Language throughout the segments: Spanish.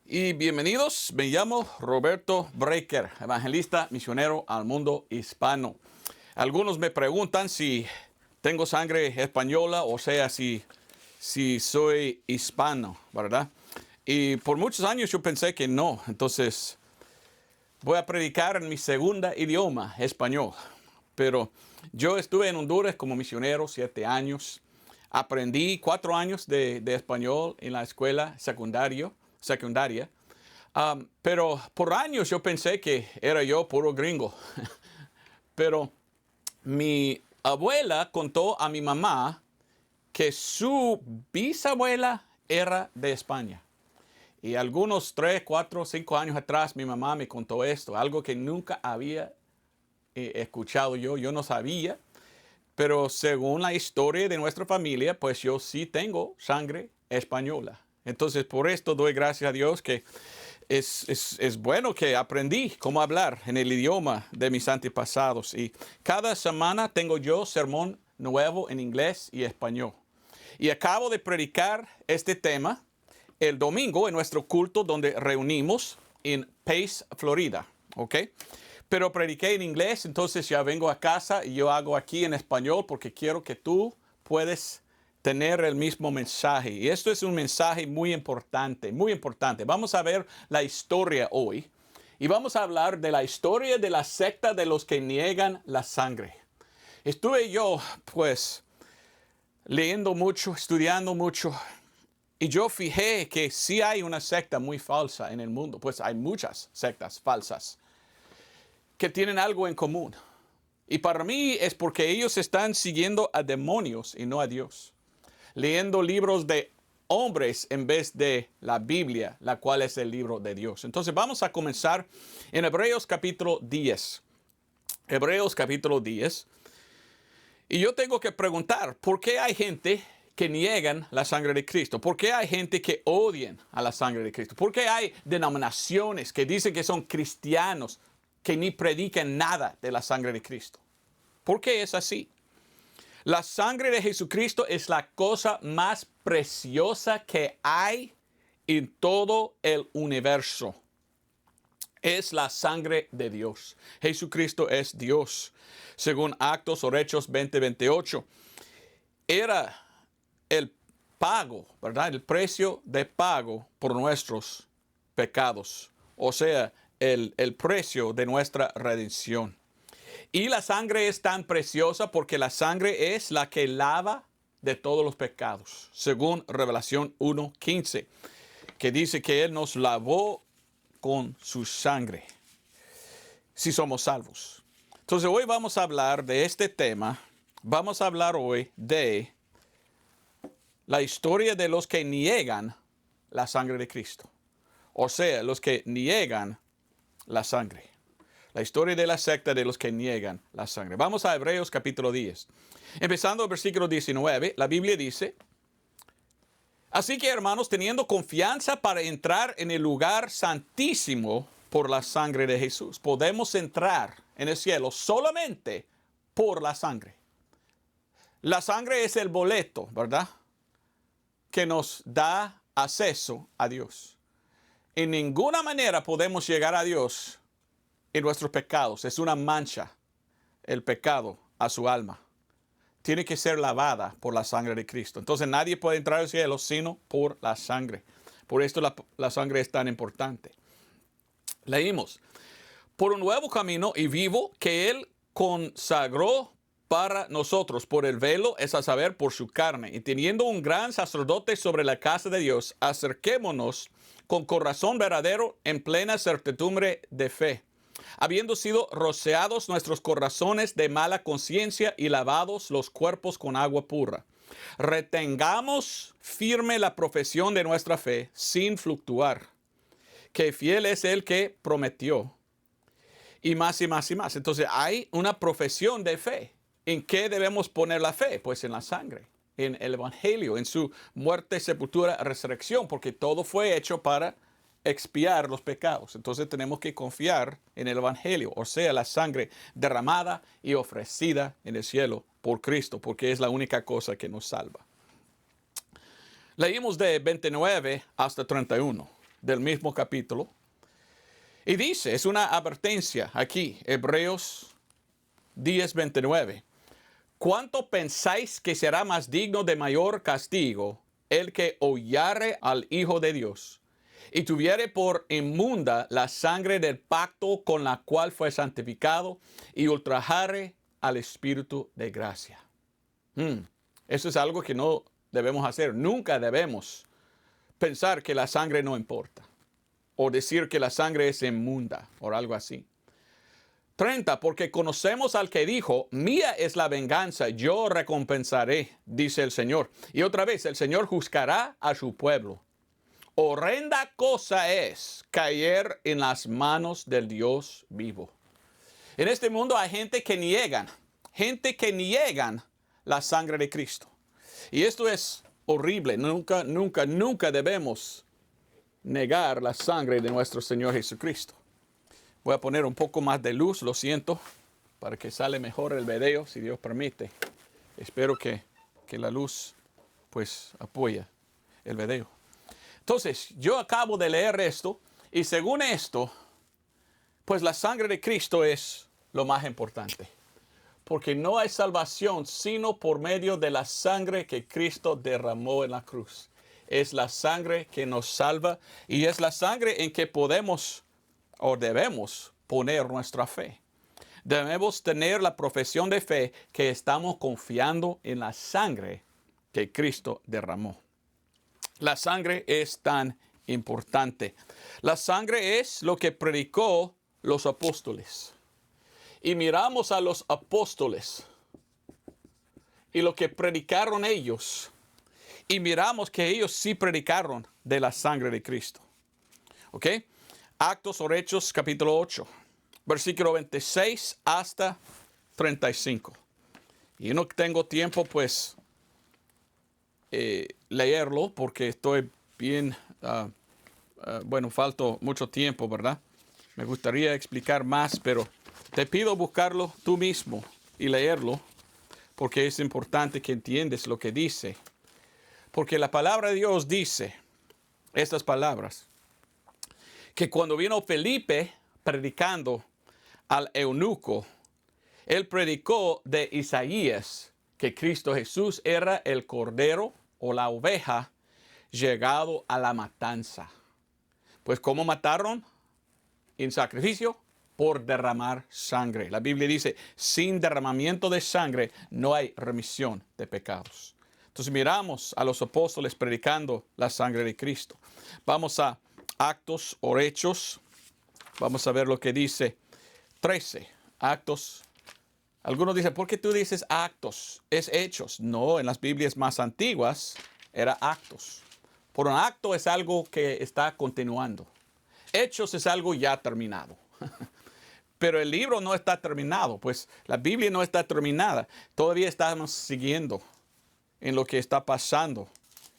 Y bienvenidos, me llamo Roberto Breaker, evangelista misionero al mundo hispano. Algunos me preguntan si tengo sangre española, o sea, si soy hispano, ¿verdad? Y por muchos años yo pensé que no, entonces voy a predicar en mi segunda idioma, español. Pero yo estuve en Honduras como misionero 7 años. Aprendí 4 años de español en la escuela secundaria. Pero por años yo pensé que era yo puro gringo. Pero mi abuela contó a mi mamá que su bisabuela era de España. Y algunos 3, 4, 5 años atrás mi mamá me contó esto, algo que nunca había escuchado yo no sabía. Pero según la historia de nuestra familia, pues yo sí tengo sangre española. Entonces por esto doy gracias a Dios que es bueno que aprendí cómo hablar en el idioma de mis antepasados. Y cada semana tengo yo sermón nuevo en inglés y español. Y acabo de predicar este tema el domingo en nuestro culto donde reunimos en Pace, Florida. ¿Ok? Pero prediqué en inglés, entonces ya vengo a casa y yo hago aquí en español porque quiero que tú puedas tener el mismo mensaje. Y esto es un mensaje muy importante, muy importante. Vamos a ver la historia hoy y vamos a hablar de la historia de la secta de los que niegan la sangre. Estuve yo, pues, leyendo mucho, estudiando mucho, y yo fijé que sí hay una secta muy falsa en el mundo. Pues hay muchas sectas falsas que tienen algo en común. Y para mí es porque ellos están siguiendo a demonios y no a Dios. Leyendo libros de hombres en vez de la Biblia, la cual es el libro de Dios. Entonces vamos a comenzar en Hebreos capítulo 10. Hebreos capítulo 10. Y yo tengo que preguntar, ¿por qué hay gente que niegan la sangre de Cristo? ¿Por qué hay gente que odian a la sangre de Cristo? ¿Por qué hay denominaciones que dicen que son cristianos que ni predican nada de la sangre de Cristo? ¿Por qué es así? La sangre de Jesucristo es la cosa más preciosa que hay en todo el universo. Es la sangre de Dios. Jesucristo es Dios. Según Actos o Hechos 20:28, era el pago, ¿verdad? El precio de pago por nuestros pecados. O sea, el precio de nuestra redención. Y la sangre es tan preciosa porque la sangre es la que lava de todos los pecados. Según Revelación 1:15, que dice que Él nos lavó con su sangre, si somos salvos. Entonces hoy vamos a hablar de este tema. Vamos a hablar hoy de la historia de los que niegan la sangre de Cristo. O sea, los que niegan la sangre. La historia de la secta de los que niegan la sangre. Vamos a Hebreos capítulo 10. Empezando el versículo 19, la Biblia dice: así que, hermanos, teniendo confianza para entrar en el lugar santísimo por la sangre de Jesús, podemos entrar en el cielo solamente por la sangre. La sangre es el boleto, ¿verdad?, que nos da acceso a Dios. En ninguna manera podemos llegar a Dios en nuestros pecados. Es una mancha el pecado a su alma. Tiene que ser lavada por la sangre de Cristo. Entonces nadie puede entrar al cielo sino por la sangre. Por esto la sangre es tan importante. Leímos: por un nuevo camino y vivo que Él consagró para nosotros por el velo, es a saber, por su carne. Y teniendo un gran sacerdote sobre la casa de Dios, acerquémonos con corazón verdadero en plena certidumbre de fe, habiendo sido rociados nuestros corazones de mala conciencia y lavados los cuerpos con agua pura. Retengamos firme la profesión de nuestra fe sin fluctuar, que fiel es el que prometió. Y más y más y más. Entonces hay una profesión de fe. ¿En qué debemos poner la fe? Pues en la sangre, en el Evangelio, en su muerte, sepultura, resurrección, porque todo fue hecho para expiar los pecados. Entonces tenemos que confiar en el Evangelio, o sea, la sangre derramada y ofrecida en el cielo por Cristo, porque es la única cosa que nos salva. Leímos de 29 hasta 31. del mismo capítulo. Y dice, es una advertencia aquí, Hebreos 10:29. ¿Cuánto pensáis que será más digno de mayor castigo el que hollare al Hijo de Dios y tuviere por inmunda la sangre del pacto con la cual fue santificado y ultrajare al Espíritu de gracia? Eso es algo que no debemos hacer. Nunca debemos pensar que la sangre no importa o decir que la sangre es inmunda o algo así. 30, porque conocemos al que dijo, mía es la venganza, yo recompensaré, dice el Señor. Y otra vez, el Señor juzgará a su pueblo. Horrenda cosa es caer en las manos del Dios vivo. En este mundo hay gente que niegan la sangre de Cristo. Y esto es horrible. Nunca debemos negar la sangre de nuestro Señor Jesucristo. Voy a poner un poco más de luz, lo siento, para que sale mejor el video, si Dios permite. Espero que la luz, pues, apoya el video. Entonces, yo acabo de leer esto, y según esto, pues la sangre de Cristo es lo más importante. Porque no hay salvación sino por medio de la sangre que Cristo derramó en la cruz. Es la sangre que nos salva, y es la sangre en que podemos o debemos poner nuestra fe. Debemos tener la profesión de fe que estamos confiando en la sangre que Cristo derramó. La sangre es tan importante. La sangre es lo que predicó los apóstoles. Y miramos a los apóstoles y lo que predicaron ellos. Y miramos que ellos sí predicaron de la sangre de Cristo. ¿Ok? Actos o Hechos, capítulo 8, versículo 26 hasta 35. Y no tengo tiempo, pues, leerlo porque estoy bien, falta mucho tiempo, ¿verdad? Me gustaría explicar más, pero te pido buscarlo tú mismo y leerlo porque es importante que entiendas lo que dice. Porque la palabra de Dios dice estas palabras. Que cuando vino Felipe predicando al eunuco, él predicó de Isaías que Cristo Jesús era el cordero o la oveja llegado a la matanza. Pues ¿cómo mataron? En sacrificio, por derramar sangre. La Biblia dice, sin derramamiento de sangre no hay remisión de pecados. Entonces miramos a los apóstoles predicando la sangre de Cristo. Vamos a Actos o Hechos. Vamos a ver lo que dice 13. Actos. Algunos dicen, ¿por qué tú dices actos? Es hechos. No, en las Biblias más antiguas era actos. Por un acto es algo que está continuando. Hechos es algo ya terminado. Pero el libro no está terminado, pues la Biblia no está terminada. Todavía estamos siguiendo en lo que está pasando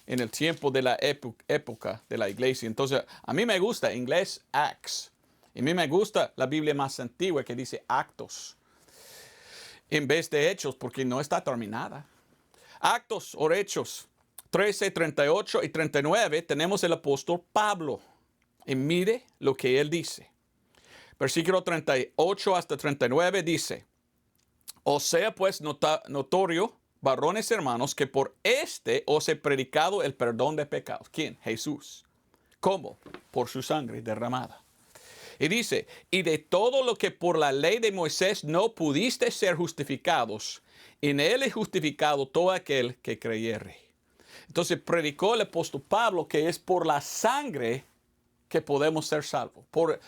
en el tiempo de la época de la iglesia. Entonces, a mí me gusta inglés Acts. Y a mí me gusta la Biblia más antigua que dice actos en vez de hechos, porque no está terminada. Actos o Hechos 13, 38 y 39 tenemos el apóstol Pablo. Y mire lo que él dice. Versículo 38 hasta 39 dice, o sea pues notorio, varones hermanos, que por os he predicado el perdón de pecados. ¿Quién? Jesús. ¿Cómo? Por su sangre derramada. Y dice, y de todo lo que por la ley de Moisés no pudiste ser justificados, en él es justificado todo aquel que creyere. Entonces predicó el apóstol Pablo que es por la sangre que podemos ser salvos. Por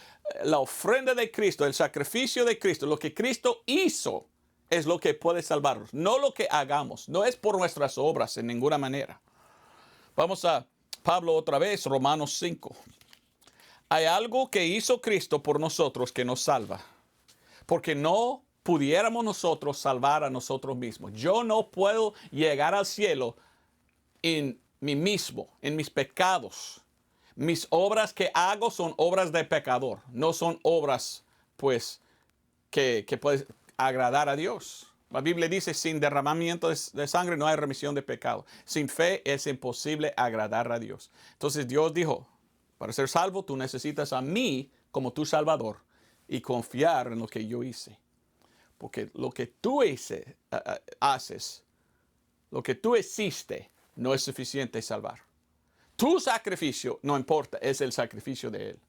la ofrenda de Cristo, el sacrificio de Cristo, lo que Cristo hizo es lo que puede salvarnos. No lo que hagamos. No es por nuestras obras en ninguna manera. Vamos a Pablo otra vez, Romanos 5. Hay algo que hizo Cristo por nosotros que nos salva. Porque no pudiéramos nosotros salvar a nosotros mismos. Yo no puedo llegar al cielo en mí mismo, en mis pecados. Mis obras que hago son obras de pecador. No son obras, pues, que pueden agradar a Dios. La Biblia dice, sin derramamiento de sangre no hay remisión de pecado. Sin fe es imposible agradar a Dios. Entonces Dios dijo, Para ser salvo, tú necesitas a mí como tu Salvador y confiar en lo que yo hice. Porque lo que tú haces, lo que tú hiciste, no es suficiente salvar. Tu sacrificio no importa, es el sacrificio de Él.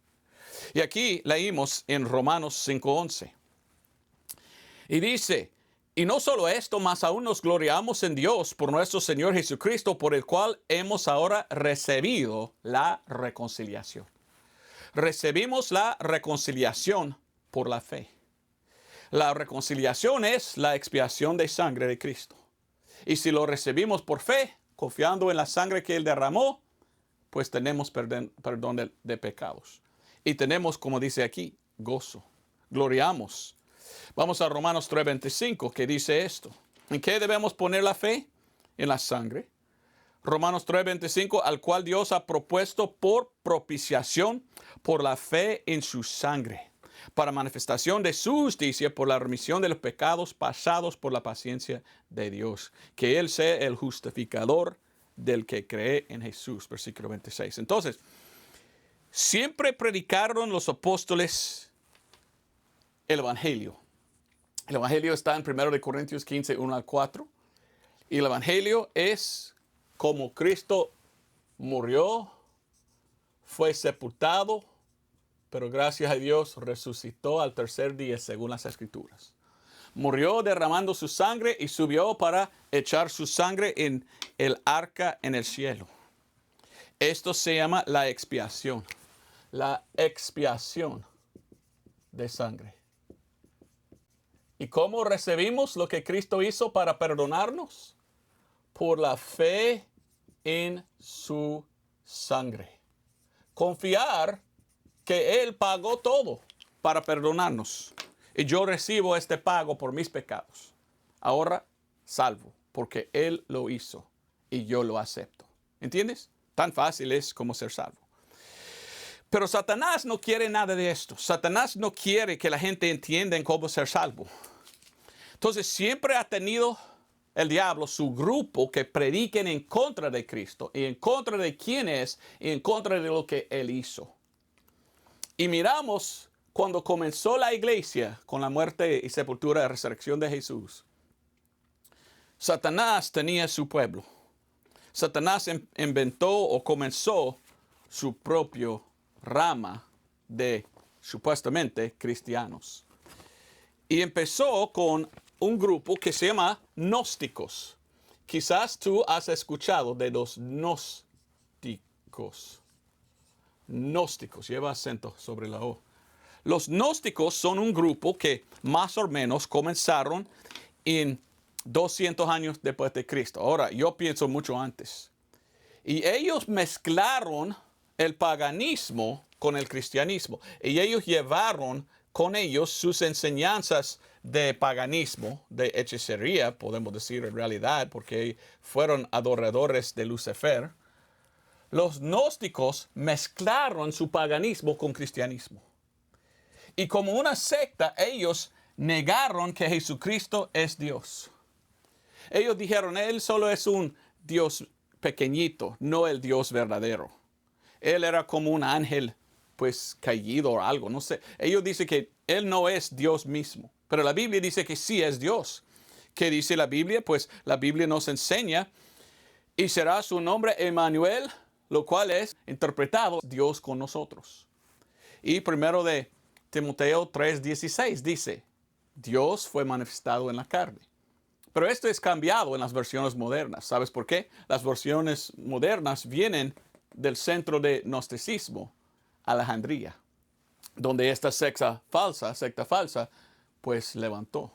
Y aquí leímos en Romanos 5:11. Y dice, y no solo esto, mas aún nos gloriamos en Dios por nuestro Señor Jesucristo, por el cual hemos ahora recibido la reconciliación. Recibimos la reconciliación por la fe. La reconciliación es la expiación de sangre de Cristo. Y si lo recibimos por fe, confiando en la sangre que Él derramó, pues tenemos perdón de pecados. Y tenemos, como dice aquí, gozo. Gloriamos. Vamos a Romanos 3:25, que dice esto. ¿En qué debemos poner la fe? En la sangre. Romanos 3:25, al cual Dios ha propuesto por propiciación por la fe en su sangre, para manifestación de su justicia por la remisión de los pecados pasados por la paciencia de Dios. Que Él sea el justificador del que cree en Jesús. Versículo 26. Entonces, siempre predicaron los apóstoles el Evangelio. El Evangelio está en 1 Corintios 15, 1-4. Y el Evangelio es como Cristo murió, fue sepultado, pero gracias a Dios resucitó al tercer día según las Escrituras. Murió derramando su sangre y subió para echar su sangre en el arca en el cielo. Esto se llama la expiación. La expiación de sangre. ¿Y cómo recibimos lo que Cristo hizo para perdonarnos? Por la fe en su sangre. Confiar que Él pagó todo para perdonarnos. Y yo recibo este pago por mis pecados. Ahora salvo, porque Él lo hizo y yo lo acepto. ¿Entiendes? Tan fácil es como ser salvo. Pero Satanás no quiere nada de esto. Satanás no quiere que la gente entienda en cómo ser salvo. Entonces siempre ha tenido el diablo su grupo que prediquen en contra de Cristo y en contra de quién es y en contra de lo que Él hizo. Y miramos cuando comenzó la iglesia con la muerte y sepultura y resurrección de Jesús. Satanás tenía su pueblo. Satanás inventó o comenzó su propio rama de supuestamente cristianos. Y empezó con un grupo que se llama gnósticos. Quizás tú has escuchado de los gnósticos. Gnósticos, lleva acento sobre la O. Los gnósticos son un grupo que más o menos comenzaron en 200 años después de Cristo. Ahora, yo pienso mucho antes. Y ellos mezclaron el paganismo con el cristianismo. Y ellos llevaron con ellos sus enseñanzas de paganismo, de hechicería, podemos decir en realidad, porque fueron adoradores de Lucifer. Los gnósticos mezclaron su paganismo con cristianismo. Y como una secta, ellos negaron que Jesucristo es Dios. Ellos dijeron, Él solo es un Dios pequeñito, no el Dios verdadero. Él era como un ángel, pues, caído o algo, no sé. Ellos dicen que Él no es Dios mismo. Pero la Biblia dice que sí es Dios. ¿Qué dice la Biblia? Pues la Biblia nos enseña, y será su nombre Emmanuel, lo cual es interpretado Dios con nosotros. Y primero de Timoteo 3:16 dice, Dios fue manifestado en la carne. Pero esto es cambiado en las versiones modernas. ¿Sabes por qué? Las versiones modernas vienen del centro de gnosticismo, Alejandría, donde esta secta falsa, pues levantó.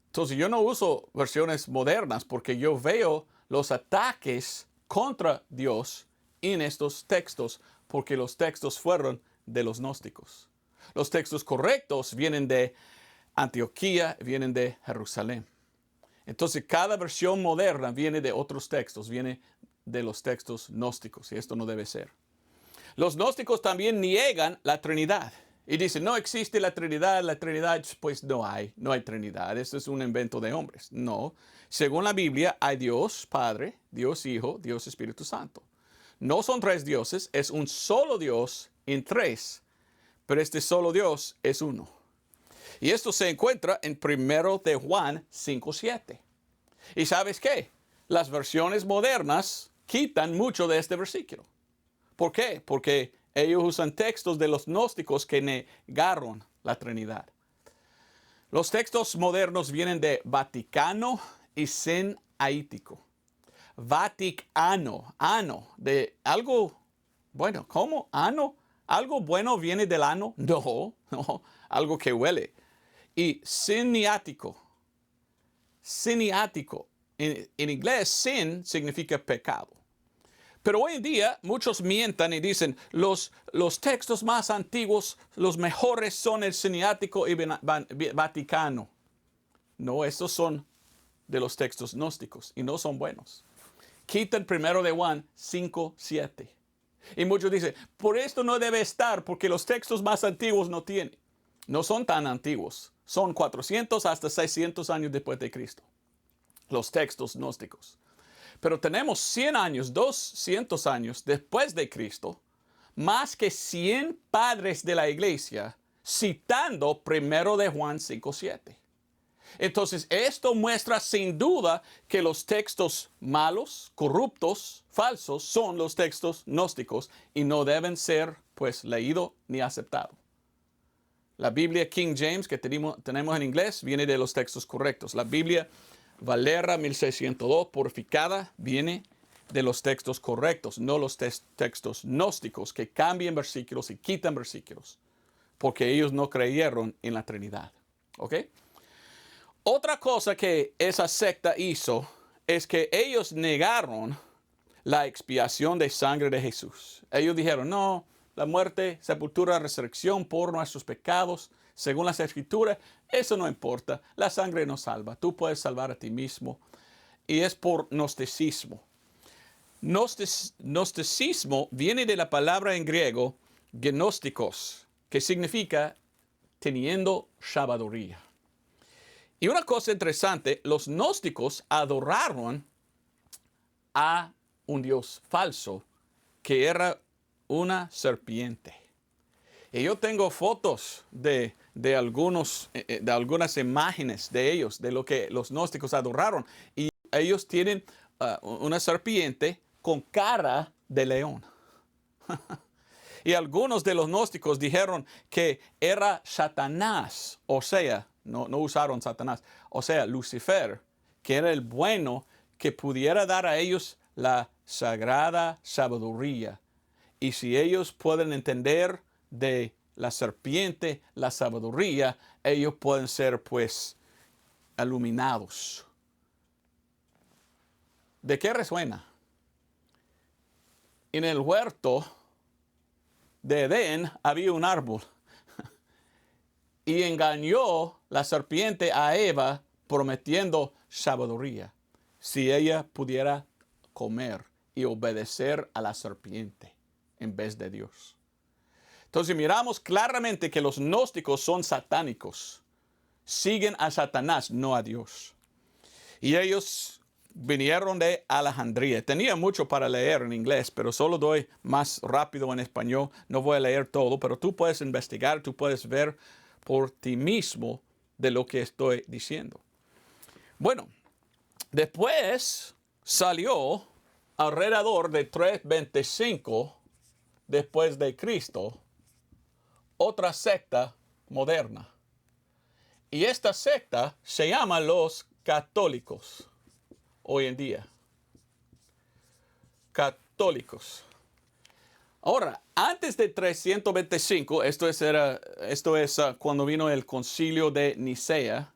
Entonces yo no uso versiones modernas porque yo veo los ataques contra Dios en estos textos, porque los textos fueron de los gnósticos. Los textos correctos vienen de Antioquía, vienen de Jerusalén. Entonces cada versión moderna viene de otros textos, viene de los textos gnósticos, y esto no debe ser. Los gnósticos también niegan la Trinidad y dicen, no existe la Trinidad, pues no hay Trinidad, esto es un invento de hombres. No, según la Biblia hay Dios Padre, Dios Hijo, Dios Espíritu Santo. No son tres dioses, es un solo Dios en tres, pero este solo Dios es uno. Y esto se encuentra en 1 de Juan 5:7. ¿Y sabes qué? Las versiones modernas quitan mucho de este versículo. ¿Por qué? Porque ellos usan textos de los gnósticos que negaron la Trinidad. Los textos modernos vienen de Vaticano y Sinaítico. Vaticano, ano, de algo, bueno, ¿cómo? ¿Ano? ¿Algo bueno viene del ano? No, no, algo que huele. Y siniático, siniático. En inglés, sin significa pecado. Pero hoy en día muchos mientan y dicen, los textos más antiguos, los mejores son el siniático y vaticano. No, estos son de los textos gnósticos y no son buenos. Quita el 1 de Juan 5:7. Y muchos dicen, por esto no debe estar porque los textos más antiguos no tienen. No son tan antiguos. Son 400 hasta 600 años después de Cristo. Los textos gnósticos. Pero tenemos 100 años, 200 años después de Cristo, más que 100 padres de la iglesia citando 1 de Juan 5:7. Entonces, esto muestra sin duda que los textos malos, corruptos, falsos, son los textos gnósticos y no deben ser, pues, leídos ni aceptados. La Biblia King James que tenemos en inglés viene de los textos correctos. La Biblia Valera 1602 purificada viene de los textos correctos, no los textos gnósticos que cambian versículos y quitan versículos, porque ellos no creyeron en la Trinidad. ¿Ok? Otra cosa que esa secta hizo es que ellos negaron la expiación de sangre de Jesús. Ellos dijeron, no, la muerte, sepultura, resurrección por nuestros pecados, según las Escrituras, eso no importa. La sangre no salva. Tú puedes salvar a ti mismo. Y es por gnosticismo. Gnosticismo viene de la palabra en griego gnósticos, que significa teniendo sabiduría. Y una cosa interesante, los gnósticos adoraron a un dios falso que era una serpiente. Y yo tengo fotos de algunas imágenes de ellos, de lo que los gnósticos adoraron. Y ellos tienen una serpiente con cara de león. Y algunos de los gnósticos dijeron que era Satanás, o sea, no usaron Satanás, o sea, Lucifer, que era el bueno que pudiera dar a ellos la sagrada sabiduría. Y si ellos pueden entender de la serpiente, la sabiduría, ellos pueden ser, pues, iluminados. ¿De qué resuena? En el huerto de Edén había un árbol y engañó la serpiente a Eva prometiendo sabiduría si ella pudiera comer y obedecer a la serpiente en vez de Dios. Entonces miramos claramente que los gnósticos son satánicos. Siguen a Satanás, no a Dios. Y ellos vinieron de Alejandría. Tenía mucho para leer en inglés, pero solo doy más rápido en español. No voy a leer todo, pero tú puedes investigar, tú puedes ver por ti mismo de lo que estoy diciendo. Bueno, después salió alrededor de 325 después de Cristo otra secta moderna. Y esta secta se llama los católicos hoy en día. Católicos. Ahora, antes de 325, esto es cuando vino el concilio de Nicea,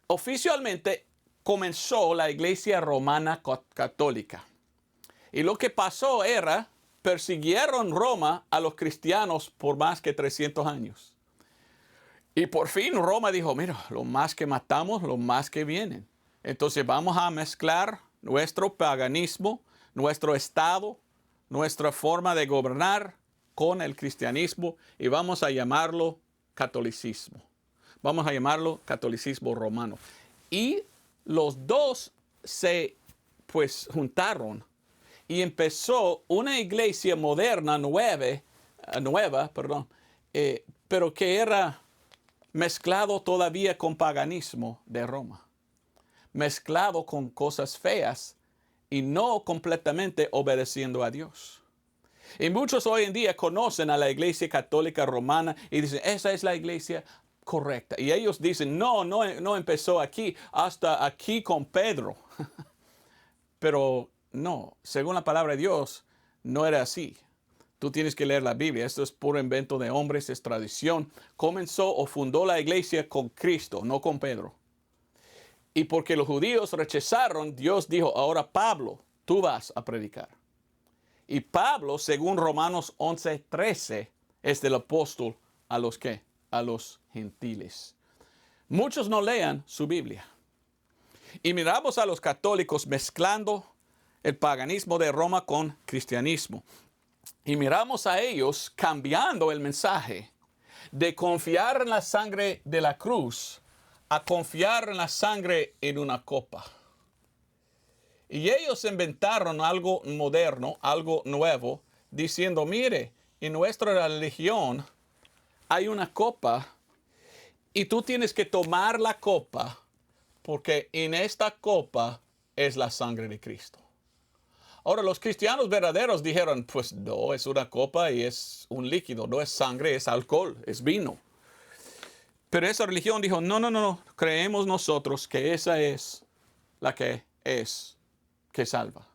oficialmente comenzó la iglesia romana católica. Y lo que pasó era, persiguieron Roma a los cristianos por más que 300 años. Y por fin Roma dijo, mira, lo más que matamos, lo más que vienen. Entonces vamos a mezclar nuestro paganismo, nuestro estado, nuestra forma de gobernar con el cristianismo y vamos a llamarlo catolicismo. Vamos a llamarlo catolicismo romano. Y los dos se, pues, juntaron y empezó una iglesia moderna, nueva, pero que era mezclado todavía con paganismo de Roma, mezclado con cosas feas y no completamente obedeciendo a Dios. Y muchos hoy en día conocen a la iglesia católica romana y dicen, esa es la iglesia correcta. Y ellos dicen, no empezó aquí, hasta aquí con Pedro. Pero no, según la palabra de Dios, no era así. Tú tienes que leer la Biblia. Esto es puro invento de hombres, es tradición. Comenzó o fundó la iglesia con Cristo, no con Pedro. Y porque los judíos rechazaron, Dios dijo, ahora Pablo, tú vas a predicar. Y Pablo, según Romanos 11:13, es del apóstol a los ¿qué? A los gentiles. Muchos no lean su Biblia. Y miramos a los católicos mezclando el paganismo de Roma con cristianismo. Y miramos a ellos cambiando el mensaje de confiar en la sangre de la cruz a confiar en la sangre en una copa. Y ellos inventaron algo moderno, algo nuevo, diciendo, mire, en nuestra religión hay una copa y tú tienes que tomar la copa porque en esta copa es la sangre de Cristo. Ahora, los cristianos verdaderos dijeron, pues no, es una copa y es un líquido, no es sangre, es alcohol, es vino. Pero esa religión dijo, no, creemos nosotros que esa es la que salva.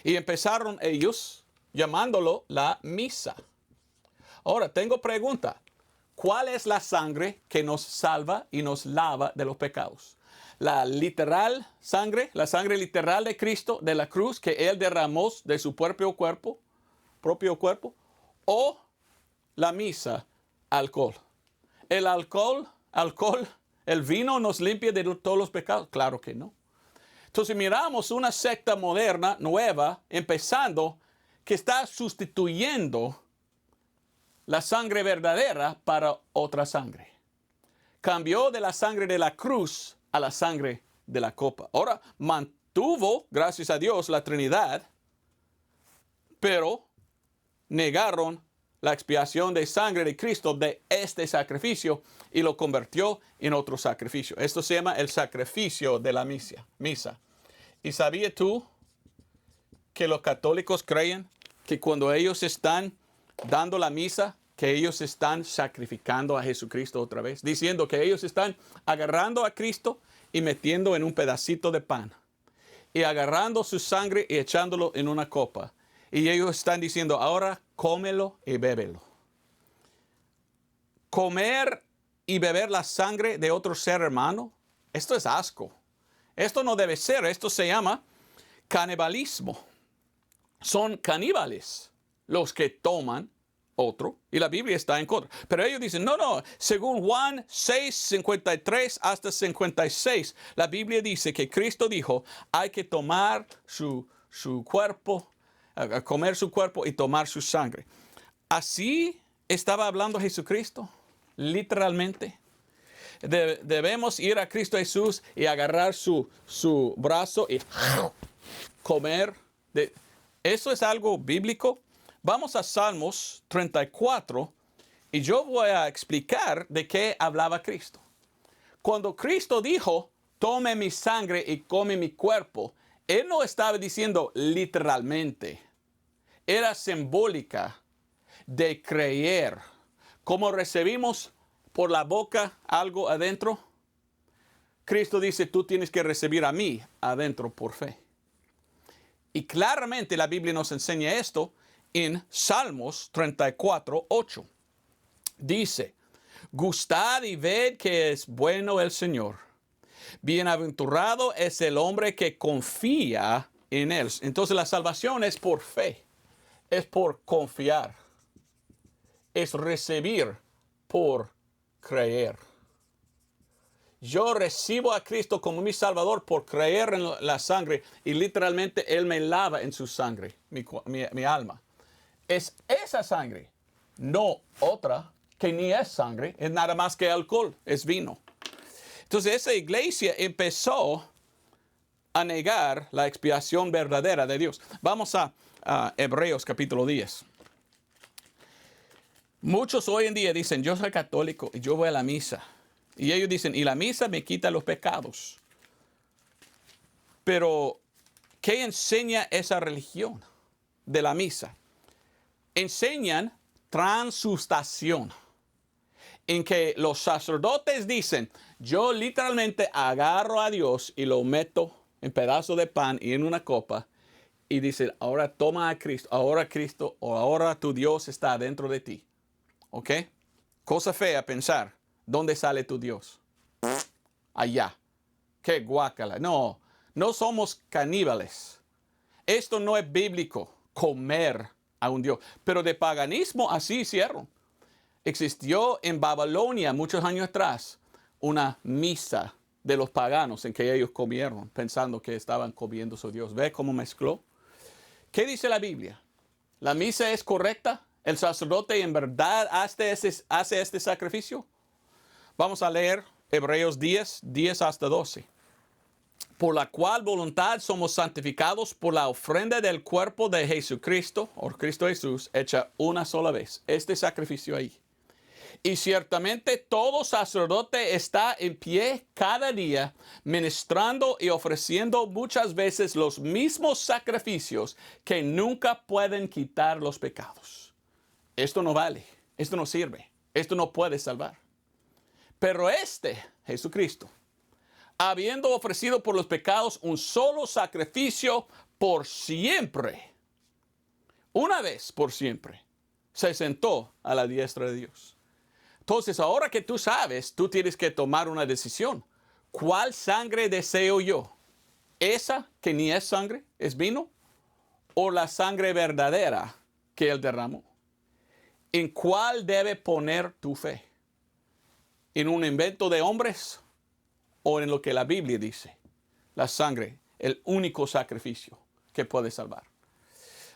Y empezaron ellos llamándolo la misa. Ahora, tengo pregunta. ¿Cuál es la sangre que nos salva y nos lava de los pecados? La sangre literal de Cristo, de la cruz, que Él derramó de su propio cuerpo, o la misa, alcohol. El alcohol, el vino nos limpia de todos los pecados. Claro que no. Entonces miramos una secta moderna, nueva, empezando, que está sustituyendo la sangre verdadera para otra sangre. Cambió de la sangre de la cruz a la sangre de la copa. Ahora mantuvo, gracias a Dios, la Trinidad, pero negaron la expiación de sangre de Cristo de este sacrificio y lo convirtió en otro sacrificio. Esto se llama el sacrificio de la misa. ¿Y sabías tú que los católicos creen que cuando ellos están dando la misa, que ellos están sacrificando a Jesucristo otra vez? Diciendo que ellos están agarrando a Cristo y metiendo en un pedacito de pan. Y agarrando su sangre y echándolo en una copa. Y ellos están diciendo, ahora cómelo y bébelo. Comer y beber la sangre de otro ser hermano, esto es asco. Esto no debe ser, esto se llama canibalismo. Son caníbales los que toman otro, y la Biblia está en contra. Pero ellos dicen, no, según Juan 6:53 hasta 56, la Biblia dice que Cristo dijo, hay que tomar su cuerpo, comer su cuerpo y tomar su sangre. Así estaba hablando Jesucristo, literalmente. Debemos ir a Cristo Jesús y agarrar su brazo y comer. ¿Eso es algo bíblico? Vamos a Salmos 34 y yo voy a explicar de qué hablaba Cristo. Cuando Cristo dijo, tome mi sangre y come mi cuerpo, Él no estaba diciendo literalmente. Era simbólica de creer. Como recibimos por la boca algo adentro, Cristo dice, tú tienes que recibir a mí adentro por fe. Y claramente la Biblia nos enseña esto en Salmos 34:8. Dice, gustad y ved que es bueno el Señor. Bienaventurado es el hombre que confía en Él. Entonces la salvación es por fe, es por confiar, es recibir por creer. Yo recibo a Cristo como mi Salvador por creer en la sangre y literalmente Él me lava en su sangre, mi alma. Es esa sangre, no otra que ni es sangre, es nada más que alcohol, es vino. Entonces esa iglesia empezó a negar la expiación verdadera de Dios. Vamos a Hebreos capítulo 10. Muchos hoy en día dicen, yo soy católico y yo voy a la misa. Y ellos dicen, y la misa me quita los pecados. Pero, ¿qué enseña esa religión de la misa? Enseñan transustación, en que los sacerdotes dicen, yo literalmente agarro a Dios y lo meto en pedazos de pan y en una copa, y dicen, ahora toma a Cristo, o ahora tu Dios está dentro de ti. ¿Ok? Cosa fea pensar, ¿dónde sale tu Dios? Allá. ¡Qué guácala! No, no somos caníbales. Esto no es bíblico, comer a un Dios. Pero de paganismo así hicieron. Existió en Babilonia muchos años atrás una misa de los paganos en que ellos comieron, pensando que estaban comiendo a su Dios. ¿Ve cómo mezcló? ¿Qué dice la Biblia? ¿La misa es correcta? ¿El sacerdote en verdad hace este sacrificio? Vamos a leer Hebreos 10 hasta 12. Por la cual voluntad somos santificados por la ofrenda del cuerpo de Jesucristo, o Cristo Jesús, hecha una sola vez. Este sacrificio ahí. Y ciertamente todo sacerdote está en pie cada día, ministrando y ofreciendo muchas veces los mismos sacrificios que nunca pueden quitar los pecados. Esto no vale, esto no sirve, esto no puede salvar. Pero Jesucristo, habiendo ofrecido por los pecados un solo sacrificio por siempre, una vez por siempre, se sentó a la diestra de Dios. Entonces, ahora que tú sabes, tú tienes que tomar una decisión. ¿Cuál sangre deseo yo? ¿Esa que ni es sangre, es vino? ¿O la sangre verdadera que Él derramó? ¿En cuál debe poner tu fe? ¿En un invento de hombres o en lo que la Biblia dice? La sangre, el único sacrificio que puede salvar.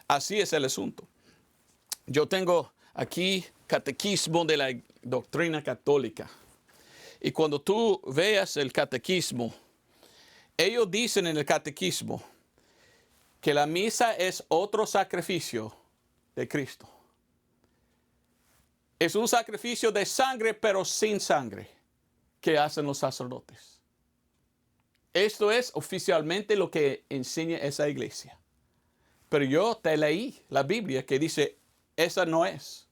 Así es el asunto. Yo tengo aquí catequismo de la doctrina católica. Y cuando tú veas el catequismo, ellos dicen en el catequismo que la misa es otro sacrificio de Cristo. Es un sacrificio de sangre, pero sin sangre, que hacen los sacerdotes. Esto es oficialmente lo que enseña esa iglesia. Pero yo te leí la Biblia que dice, esa no es,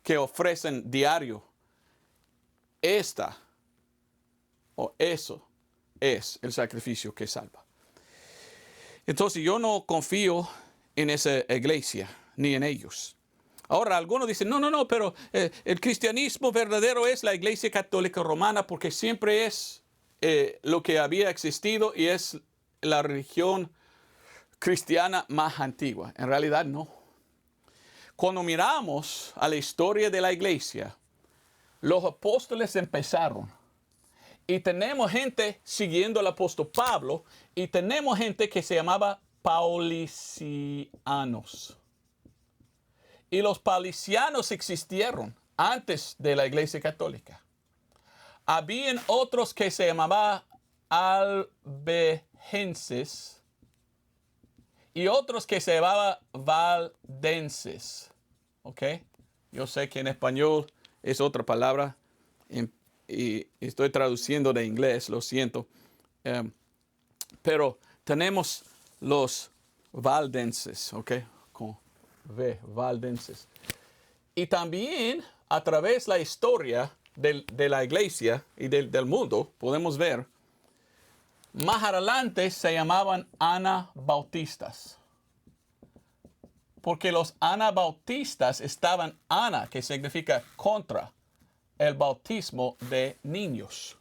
que ofrecen diario. Esta o eso es el sacrificio que salva. Entonces yo no confío en esa iglesia ni en ellos. Ahora algunos dicen, no, pero el cristianismo verdadero es la iglesia católica romana porque siempre es lo que había existido y es la religión cristiana más antigua. En realidad no. Cuando miramos a la historia de la iglesia, los apóstoles empezaron. Y tenemos gente siguiendo al apóstol Pablo. Y tenemos gente que se llamaba paulicianos. Y los paulicianos existieron antes de la iglesia católica. Habían otros que se llamaban albigenses. Y otros que se llamaban valdenses. ¿Ok? Yo sé que en español es otra palabra. Y estoy traduciendo de inglés, lo siento. Pero tenemos los valdenses. ¿Ok? Con V, valdenses. Y también a través de la historia de la iglesia y del mundo, podemos ver más adelante se llamaban anabautistas. Porque los anabautistas estaban que significa contra el bautismo de niños.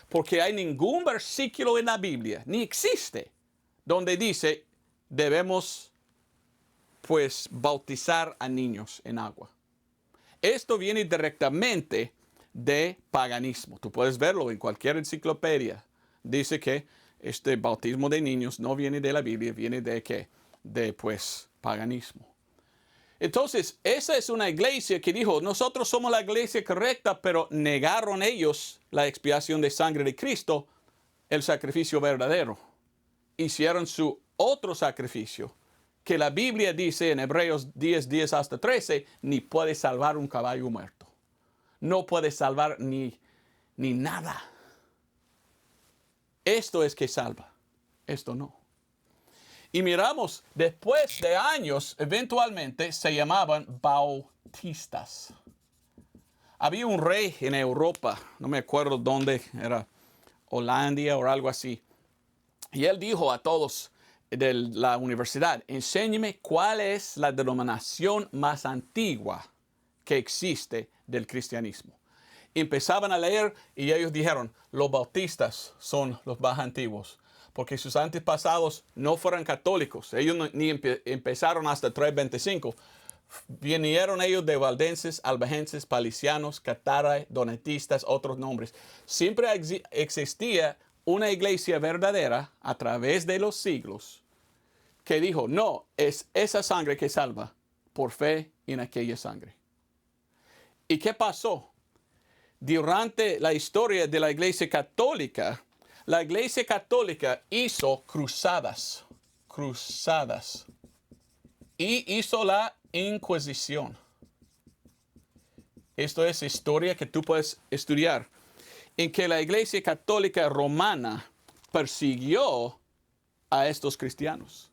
Porque hay ningún versículo en la Biblia, ni existe, donde dice debemos pues bautizar a niños en agua. Esto viene directamente de paganismo. Tú puedes verlo en cualquier enciclopedia. Dice que este bautismo de niños no viene de la Biblia, viene de ¿qué? De pues paganismo. Entonces, esa es una iglesia que dijo, nosotros somos la iglesia correcta, pero negaron ellos la expiación de sangre de Cristo, el sacrificio verdadero. hicieron su otro sacrificio, que la Biblia dice en Hebreos 10 hasta 13, ni puede salvar un caballo muerto. No puede salvar ni nada. Esto es que salva, esto no. Y miramos, después de años, eventualmente se llamaban bautistas. Había un rey en Europa, no me acuerdo dónde, era Holanda o algo así. Y él dijo a todos de la universidad, enséñeme cuál es la denominación más antigua que existe del cristianismo. Empezaban a leer y ellos dijeron, los bautistas son los más antiguos, porque sus antepasados no fueron católicos. Ellos ni empezaron hasta 325. Vinieron ellos de valdenses, albajenses, palicianos, cataray, donatistas, otros nombres. Siempre existía una iglesia verdadera a través de los siglos que dijo, no, es esa sangre que salva por fe en aquella sangre. ¿Y qué pasó? Durante la historia de la Iglesia Católica hizo cruzadas y hizo la Inquisición. Esto es historia que tú puedes estudiar, en que la Iglesia Católica Romana persiguió a estos cristianos.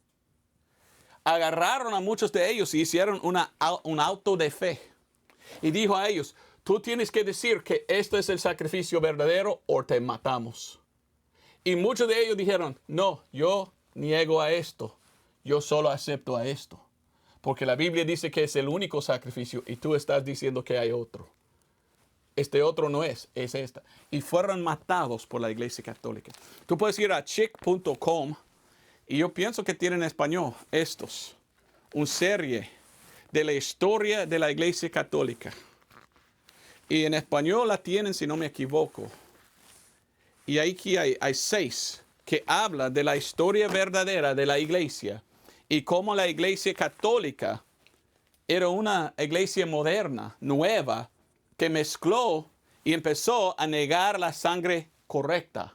Agarraron a muchos de ellos y hicieron un auto de fe. Y dijo a ellos, tú tienes que decir que esto es el sacrificio verdadero o te matamos. Y muchos de ellos dijeron, no, yo niego a esto. Yo solo acepto a esto. Porque la Biblia dice que es el único sacrificio y tú estás diciendo que hay otro. Este otro no es esta. Y fueron matados por la Iglesia Católica. Tú puedes ir a chick.com y yo pienso que tienen en español una serie de la historia de la Iglesia Católica. Y en español la tienen, si no me equivoco. Y aquí hay 6 que habla de la historia verdadera de la Iglesia y cómo la Iglesia Católica era una iglesia moderna, nueva, que mezcló y empezó a negar la sangre correcta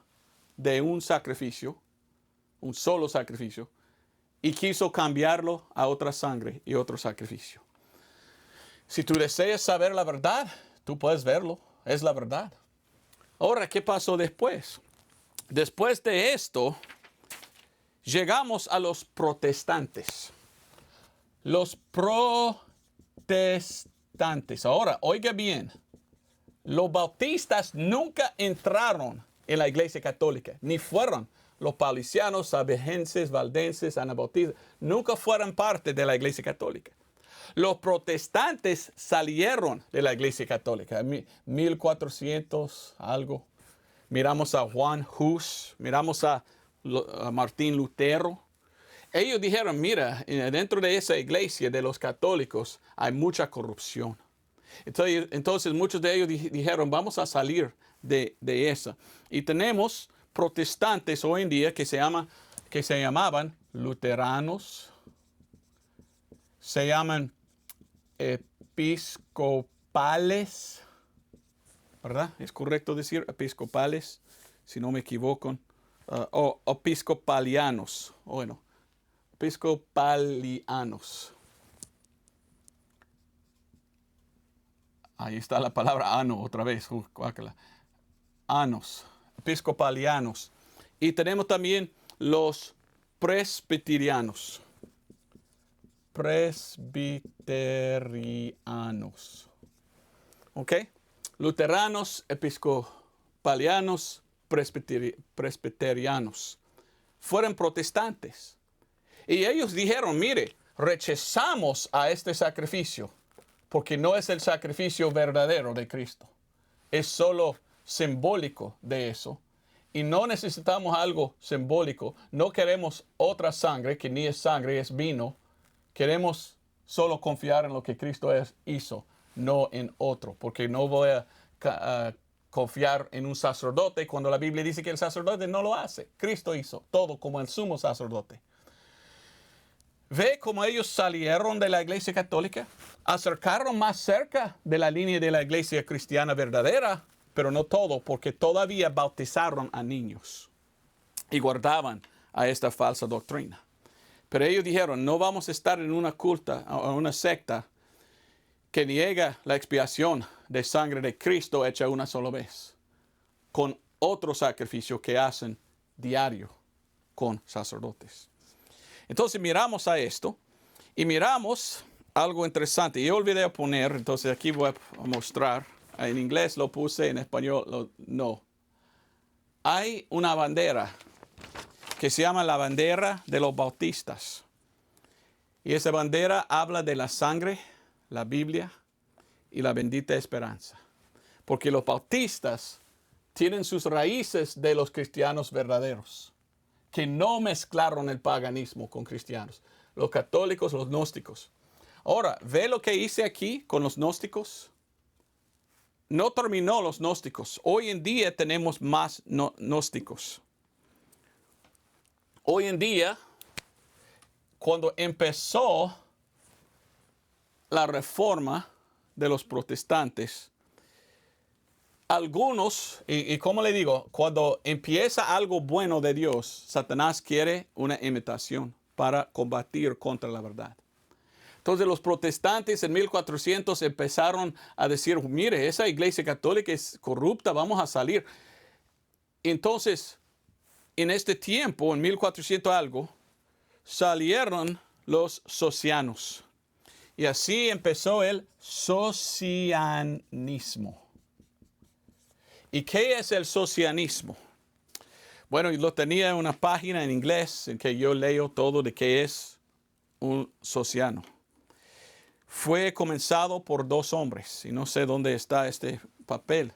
de un sacrificio, un solo sacrificio, y quiso cambiarlo a otra sangre y otro sacrificio. Si tú deseas saber la verdad, tú puedes verlo, es la verdad. Ahora, ¿qué pasó después? Después de esto, llegamos a los protestantes. Los protestantes. Ahora, oiga bien, los bautistas nunca entraron en la Iglesia Católica, ni fueron los palicianos, albigenses, valdenses, anabautistas, nunca fueron parte de la Iglesia Católica. Los protestantes salieron de la Iglesia Católica, 1400 algo. Miramos a Juan Hus, miramos a Martín Lutero. Ellos dijeron, mira, dentro de esa iglesia de los católicos hay mucha corrupción. Entonces muchos de ellos dijeron, vamos a salir de esa. Y tenemos protestantes hoy en día que se llamaban luteranos, se llaman episcopales, ¿verdad? Es correcto decir episcopales, si no me equivoco, o episcopalianos, bueno, episcopalianos. Ahí está la palabra ano otra vez, anos, episcopalianos. Y tenemos también los presbiterianos. Presbiterianos. ¿Ok? Luteranos, episcopalianos, presbiterianos. Fueron protestantes. Y ellos dijeron, mire, rechazamos a este sacrificio porque no es el sacrificio verdadero de Cristo. Es solo simbólico de eso. Y no necesitamos algo simbólico. No queremos otra sangre, que ni es sangre, es vino. Queremos solo confiar en lo que Cristo hizo, no en otro. Porque no voy a confiar en un sacerdote cuando la Biblia dice que el sacerdote no lo hace. Cristo hizo todo como el sumo sacerdote. Ve cómo ellos salieron de la Iglesia Católica, acercaron más cerca de la línea de la Iglesia cristiana verdadera, pero no todo, porque todavía bautizaron a niños y guardaban a esta falsa doctrina. Pero ellos dijeron, no vamos a estar en una culta o una secta que niega la expiación de sangre de Cristo hecha una sola vez, con otro sacrificio que hacen diario con sacerdotes. Entonces miramos a esto y miramos algo interesante. Yo olvidé poner, entonces aquí voy a mostrar. En inglés lo puse, en español no. Hay una bandera que se llama la bandera de los bautistas. Y esa bandera habla de la sangre, la Biblia y la bendita esperanza. Porque los bautistas tienen sus raíces de los cristianos verdaderos, que no mezclaron el paganismo con cristianos. Los católicos, los gnósticos. Ahora, ¿ve lo que hice aquí con los gnósticos? No terminó los gnósticos. Hoy en día tenemos más gnósticos. Hoy en día, cuando empezó la reforma de los protestantes, algunos, y como le digo, cuando empieza algo bueno de Dios, Satanás quiere una imitación para combatir contra la verdad. Entonces los protestantes en 1400 empezaron a decir, mire, esa iglesia católica es corrupta, vamos a salir. Entonces, en este tiempo, en 1400 algo, salieron los socianos. Y así empezó el socianismo. ¿Y qué es el socianismo? Bueno, lo tenía en una página en inglés en que yo leo todo de qué es un sociano. Fue comenzado por dos hombres, y no sé dónde está este papel,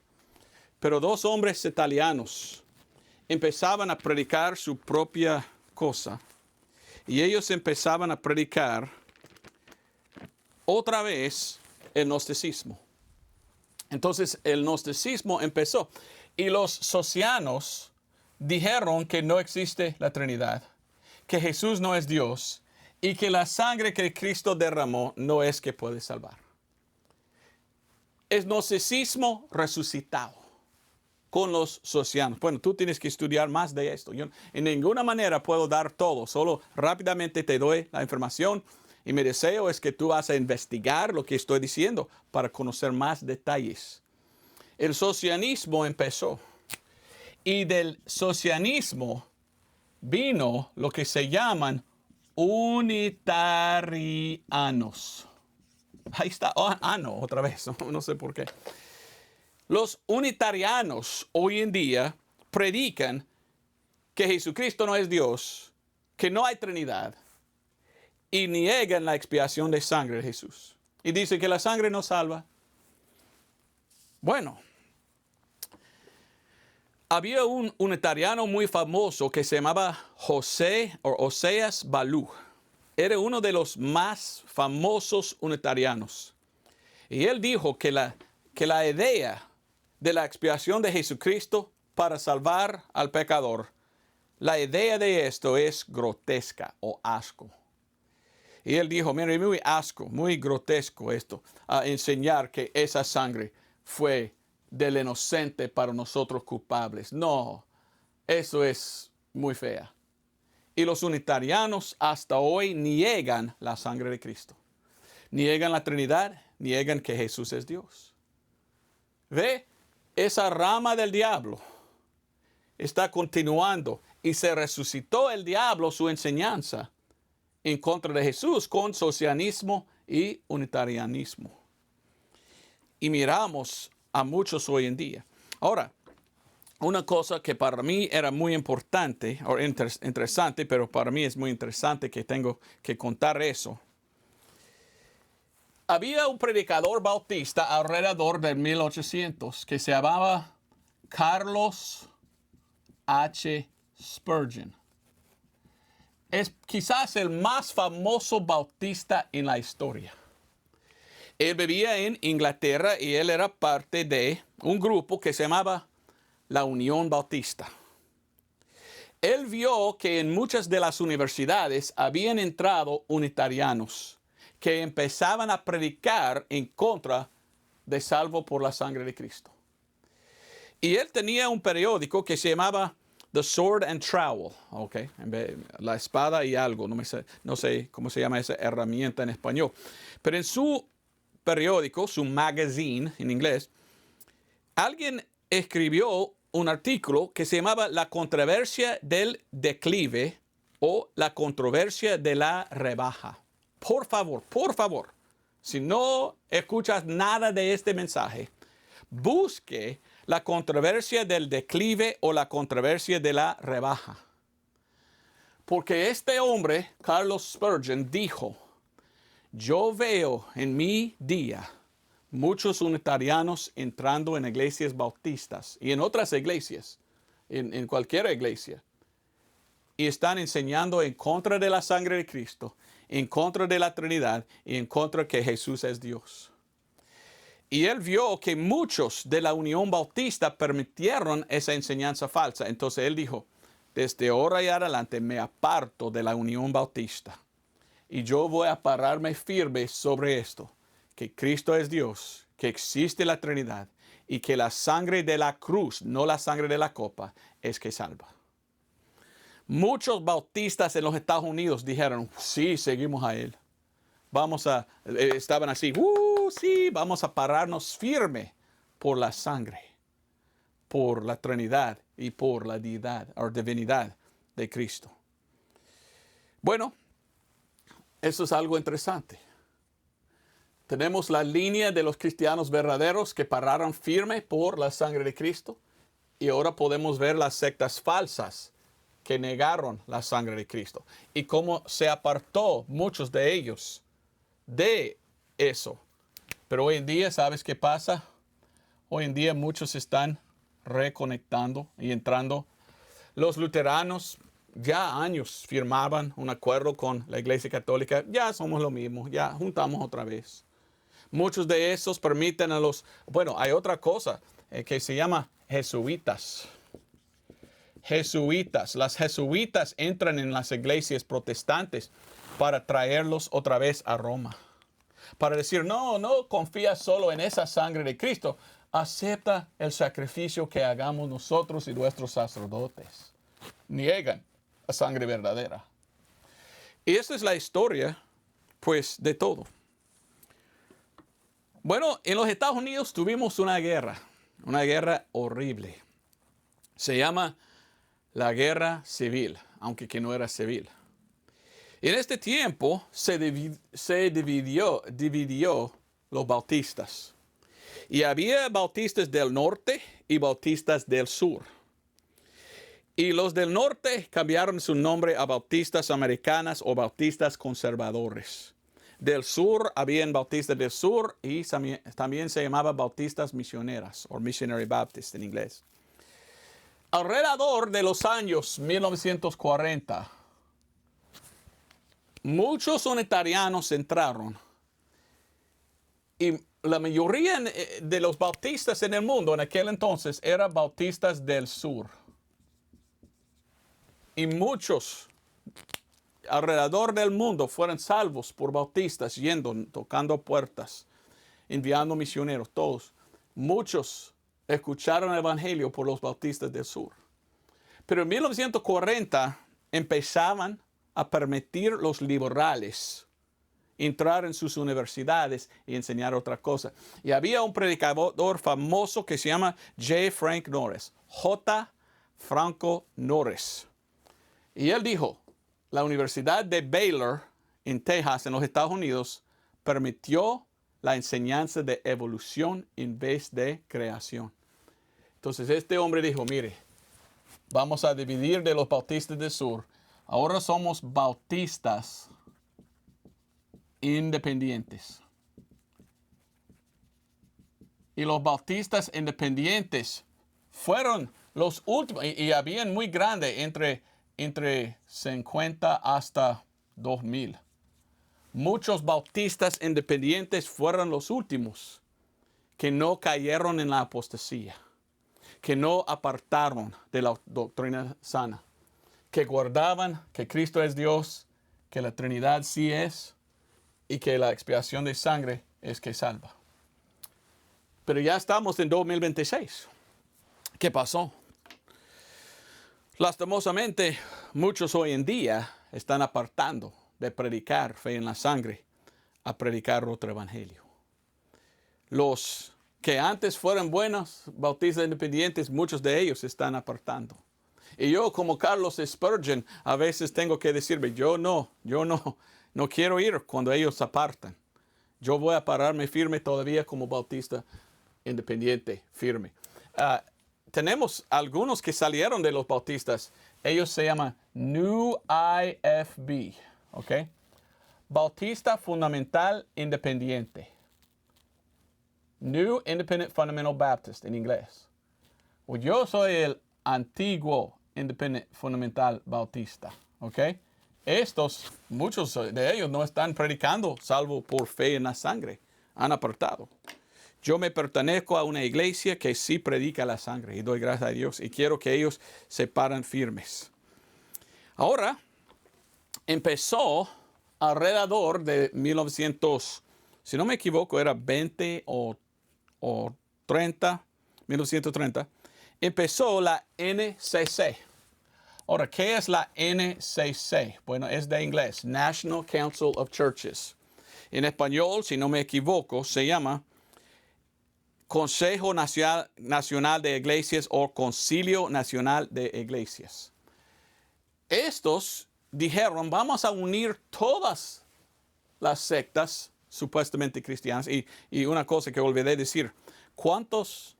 pero dos hombres italianos empezaban a predicar su propia cosa, y ellos empezaban a predicar otra vez el gnosticismo. Entonces el gnosticismo empezó, y los socianos dijeron que no existe la Trinidad, que Jesús no es Dios, y que la sangre que Cristo derramó no es que puede salvar. Es gnosticismo resucitado con los socianos. Bueno, tú tienes que estudiar más de esto. Yo en ninguna manera puedo dar todo, solo rápidamente te doy la información y mi deseo es que tú vas a investigar lo que estoy diciendo para conocer más detalles. El socianismo empezó y del socianismo vino lo que se llaman unitarianos. Ahí está, no, otra vez, no sé por qué. Los unitarianos hoy en día predican que Jesucristo no es Dios, que no hay Trinidad, y niegan la expiación de sangre de Jesús. Y dicen que la sangre no salva. Bueno, había un unitariano muy famoso que se llamaba Oseas Balú. Era uno de los más famosos unitarianos. Y él dijo que la idea de la expiación de Jesucristo para salvar al pecador, la idea de esto es grotesca o asco. Y él dijo, mire, muy asco, muy grotesco esto, a enseñar que esa sangre fue del inocente para nosotros culpables. No, eso es muy fea. Y los unitarianos hasta hoy niegan la sangre de Cristo. Niegan la Trinidad, niegan que Jesús es Dios. ¿Ve? Esa rama del diablo está continuando y se resucitó el diablo, su enseñanza, en contra de Jesús con socianismo y unitarianismo. Y miramos a muchos hoy en día. Ahora, una cosa que para mí era muy importante, o interesante, pero para mí es muy interesante que tengo que contar eso. Había un predicador bautista alrededor de 1800 que se llamaba Carlos H. Spurgeon. Es quizás el más famoso bautista en la historia. Él vivía en Inglaterra y él era parte de un grupo que se llamaba la Unión Bautista. Él vio que en muchas de las universidades habían entrado unitarianos que empezaban a predicar en contra de salvo por la sangre de Cristo. Y él tenía un periódico que se llamaba The sword and trowel, okay. La espada y algo, no sé cómo se llama esa herramienta en español. Pero en su periódico, su magazine en inglés, alguien escribió un artículo que se llamaba La controversia del declive o la controversia de la rebaja. Por favor, si no escuchas nada de este mensaje, busque la controversia del declive o la controversia de la rebaja. Porque este hombre, Carlos Spurgeon, dijo, yo veo en mi día muchos unitarianos entrando en iglesias bautistas y en otras iglesias, en cualquier iglesia, y están enseñando en contra de la sangre de Cristo, en contra de la Trinidad y en contra de que Jesús es Dios. Y él vio que muchos de la Unión Bautista permitieron esa enseñanza falsa. Entonces él dijo, desde ahora y adelante me aparto de la Unión Bautista. Y yo voy a pararme firme sobre esto, que Cristo es Dios, que existe la Trinidad y que la sangre de la cruz, no la sangre de la copa, es que salva. Muchos bautistas en los Estados Unidos dijeron, sí, seguimos a él. Estaban así, sí, vamos a pararnos firme por la sangre, por la Trinidad y por la deidad o divinidad de Cristo. Bueno, eso es algo interesante. Tenemos la línea de los cristianos verdaderos que pararon firme por la sangre de Cristo y ahora podemos ver las sectas falsas que negaron la sangre de Cristo y cómo se apartó muchos de ellos de eso. Pero hoy en día, ¿sabes qué pasa? Hoy en día muchos están reconectando y entrando. Los luteranos ya años firmaban un acuerdo con la Iglesia Católica. Ya somos lo mismo, ya juntamos otra vez. Muchos de esos permiten a los... Bueno, hay otra cosa que se llama jesuitas. Jesuitas. Las jesuitas entran en las iglesias protestantes para traerlos otra vez a Roma. Para decir, no confía solo en esa sangre de Cristo. Acepta el sacrificio que hagamos nosotros y nuestros sacerdotes. Niegan la sangre verdadera. Y esa es la historia, pues, de todo. Bueno, en los Estados Unidos tuvimos una guerra horrible. Se llama la Guerra Civil, aunque que no era civil. En este tiempo se dividió los bautistas. Y había bautistas del norte y bautistas del sur. Y los del norte cambiaron su nombre a bautistas americanas o bautistas conservadores. Del sur habían bautistas del sur y también se llamaba bautistas misioneras o missionary baptist en inglés. Alrededor de los años 1940, muchos unitarianos entraron y la mayoría de los bautistas en el mundo en aquel entonces eran bautistas del sur. Y muchos alrededor del mundo fueron salvos por bautistas, yendo, tocando puertas, enviando misioneros, todos. Muchos escucharon el evangelio por los bautistas del sur. Pero en 1940 empezaban a permitir los liberales entrar en sus universidades y enseñar otra cosa. Y había un predicador famoso que se llama J. Frank Norris. J. Franco Norris. Y él dijo, la Universidad de Baylor en Texas, en los Estados Unidos, permitió la enseñanza de evolución en vez de creación. Entonces este hombre dijo, mire, vamos a dividir de los bautistas del sur. Ahora somos bautistas independientes. Y los bautistas independientes fueron los últimos, y habían muy grande, entre 50 hasta 2000. Muchos bautistas independientes fueron los últimos que no cayeron en la apostasía, que no apartaron de la doctrina sana, que guardaban que Cristo es Dios, que la Trinidad sí es, y que la expiación de sangre es que salva. Pero ya estamos en 2026. ¿Qué pasó? Lastimosamente, muchos hoy en día están apartando de predicar fe en la sangre a predicar otro evangelio. Los que antes fueron buenos bautistas independientes, muchos de ellos se están apartando. Y yo, como Carlos Spurgeon, a veces tengo que decirme, no quiero ir cuando ellos se apartan. Yo voy a pararme firme todavía como bautista independiente, firme. Tenemos algunos que salieron de los bautistas. Ellos se llaman New IFB, ¿ok? Bautista Fundamental Independiente. New Independent Fundamental Baptist en inglés. Pues yo soy el antiguo Independent Fundamental Bautista, ¿ok? Muchos de ellos no están predicando salvo por fe en la sangre. Han apartado. Yo me pertenezco a una iglesia que sí predica la sangre y doy gracias a Dios y quiero que ellos se paran firmes. Ahora, empezó alrededor de 1900, si no me equivoco, era 20 o 30, 1930, empezó la NCC. Ahora, ¿qué es la NCC? Bueno, es de inglés, National Council of Churches. En español, si no me equivoco, se llama Consejo Nacional de Iglesias o Concilio Nacional de Iglesias. Estos dijeron, vamos a unir todas las sectas supuestamente cristianas. Y una cosa que olvidé decir, ¿cuántas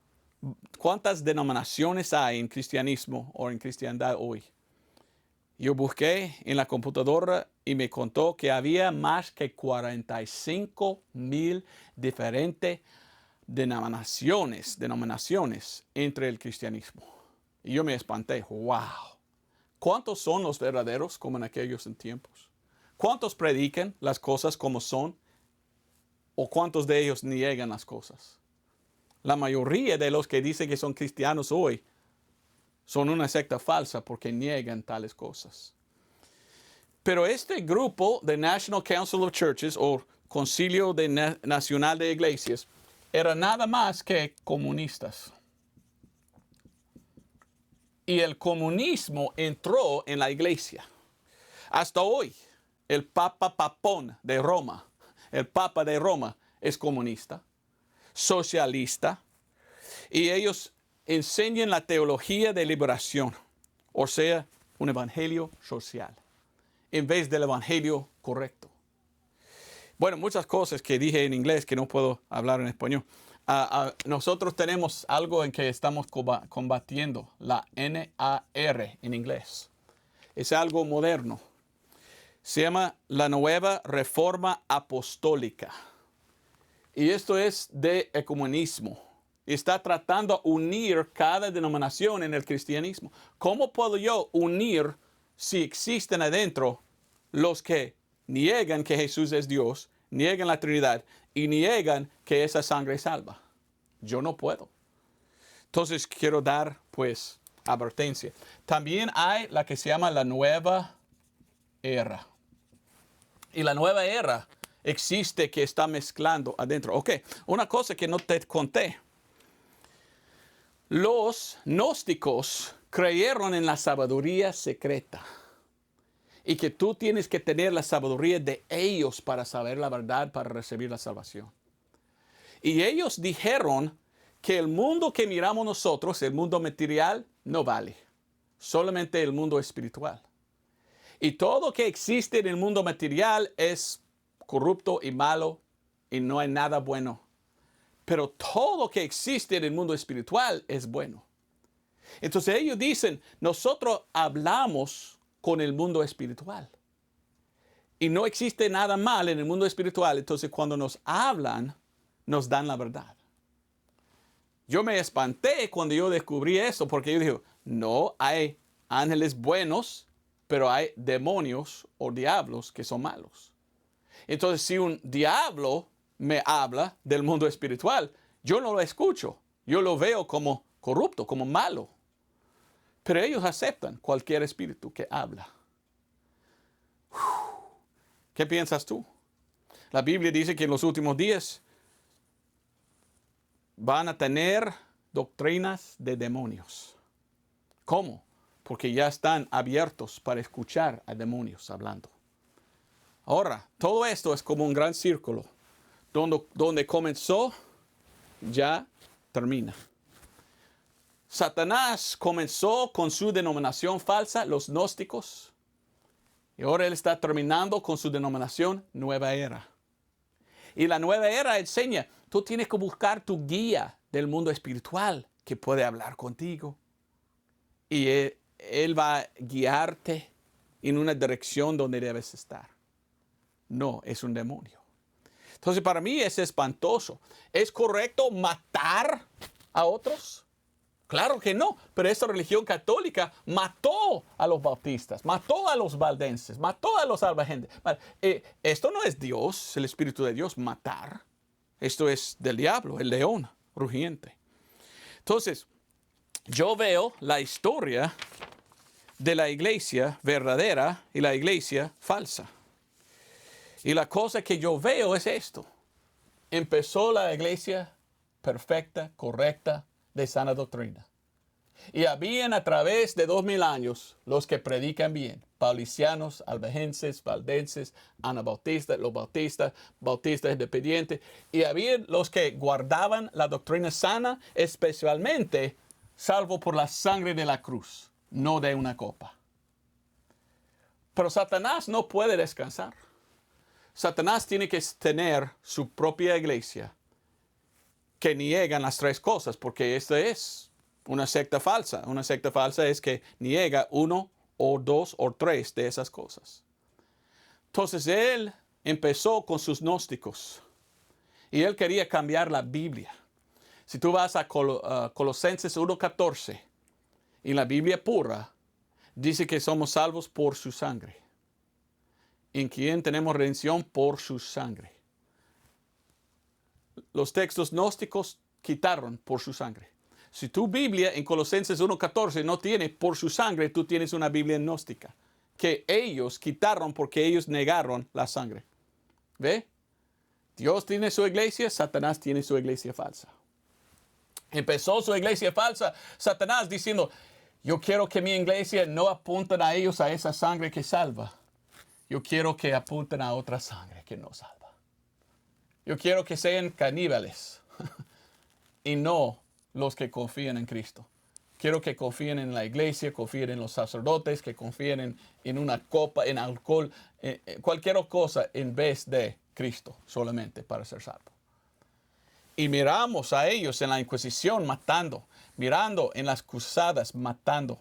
denominaciones hay en cristianismo o en cristiandad hoy? Yo busqué en la computadora y me contó que había más que 45,000 diferentes denominaciones entre el cristianismo. Y yo me espanté, wow. ¿Cuántos son los verdaderos como en aquellos tiempos? ¿Cuántos predican las cosas como son? ¿O cuántos de ellos niegan las cosas? La mayoría de los que dicen que son cristianos hoy son una secta falsa porque niegan tales cosas. Pero este grupo de National Council of Churches o Concilio Nacional de Iglesias era nada más que comunistas. Y el comunismo entró en la iglesia. Hasta hoy, el Papa Papón de Roma, el Papa de Roma es comunista, socialista, y ellos enseñan la teología de liberación, o sea, un evangelio social, en vez del evangelio correcto. Bueno, muchas cosas que dije en inglés que no puedo hablar en español. Nosotros tenemos algo en que estamos combatiendo, la NAR en inglés. Es algo moderno. Se llama la Nueva Reforma Apostólica. Y esto es de ecumenismo. Está tratando de unir cada denominación en el cristianismo. ¿Cómo puedo yo unir si existen adentro los que niegan que Jesús es Dios, niegan la Trinidad y niegan que esa sangre salva? Yo no puedo. Entonces quiero dar, pues, advertencia. También hay la que se llama la Nueva Era. Y la Nueva Era existe que está mezclando adentro. Ok, una cosa que no te conté. Los gnósticos creyeron en la sabiduría secreta y que tú tienes que tener la sabiduría de ellos para saber la verdad, para recibir la salvación. Y ellos dijeron que el mundo que miramos nosotros, el mundo material, no vale. Solamente el mundo espiritual. Y todo que existe en el mundo material es corrupto y malo y no hay nada bueno. Pero todo que existe en el mundo espiritual es bueno. Entonces ellos dicen, nosotros hablamos con el mundo espiritual. Y no existe nada mal en el mundo espiritual. Entonces cuando nos hablan, nos dan la verdad. Yo me espanté cuando yo descubrí eso, porque yo dije, no hay ángeles buenos, pero hay demonios o diablos que son malos. Entonces si un diablo me habla del mundo espiritual, yo no lo escucho. Yo lo veo como corrupto, como malo. Pero ellos aceptan cualquier espíritu que habla. ¿Qué piensas tú? La Biblia dice que en los últimos días van a tener doctrinas de demonios. ¿Cómo? porque ya están abiertos para escuchar a demonios hablando. Ahora, todo esto es como un gran círculo. Donde comenzó, ya termina. Satanás comenzó con su denominación falsa, los gnósticos. Y ahora él está terminando con su denominación Nueva Era. Y la Nueva Era enseña, tú tienes que buscar tu guía del mundo espiritual que puede hablar contigo. Y él va a guiarte en una dirección donde debes estar. No, es un demonio. Entonces, para mí es espantoso. ¿Es correcto matar a otros? Claro que no, pero esta religión católica mató a los bautistas, mató a los valdenses, mató a los albigenses. Esto no es Dios, el Espíritu de Dios, matar. Esto es del diablo, el león rugiente. Entonces, yo veo la historia de la iglesia verdadera y la iglesia falsa. Y la cosa que yo veo es esto. Empezó la iglesia perfecta, correcta, de sana doctrina. Y habían a través de 2000 años los que predican bien. Paulicianos, albigenses, valdenses, anabautistas, los bautistas, bautistas independientes. Y habían los que guardaban la doctrina sana, especialmente salvo por la sangre de la cruz, no de una copa. Pero Satanás no puede descansar. Satanás tiene que tener su propia iglesia que niegan las tres cosas, porque esta es una secta falsa. Una secta falsa es que niega uno o dos o tres de esas cosas. Entonces él empezó con sus gnósticos y él quería cambiar la Biblia. Si tú vas a Colosenses 1:14, y la Biblia pura dice que somos salvos por su sangre. En quien tenemos redención por su sangre. Los textos gnósticos quitaron por su sangre. Si tu Biblia en Colosenses 1:14 no tiene por su sangre, tú tienes una Biblia gnóstica que ellos quitaron porque ellos negaron la sangre. ¿Ve? Dios tiene su iglesia, Satanás tiene su iglesia falsa. Empezó su iglesia falsa, Satanás diciendo, yo quiero que mi iglesia no apunten a ellos a esa sangre que salva. Yo quiero que apunten a otra sangre que no salva. Yo quiero que sean caníbales y no los que confían en Cristo. Quiero que confíen en la iglesia, confíen en los sacerdotes, que confíen en una copa, en alcohol, cualquier cosa en vez de Cristo solamente para ser salvo. Y miramos a ellos en la Inquisición matando, mirando en las cruzadas matando,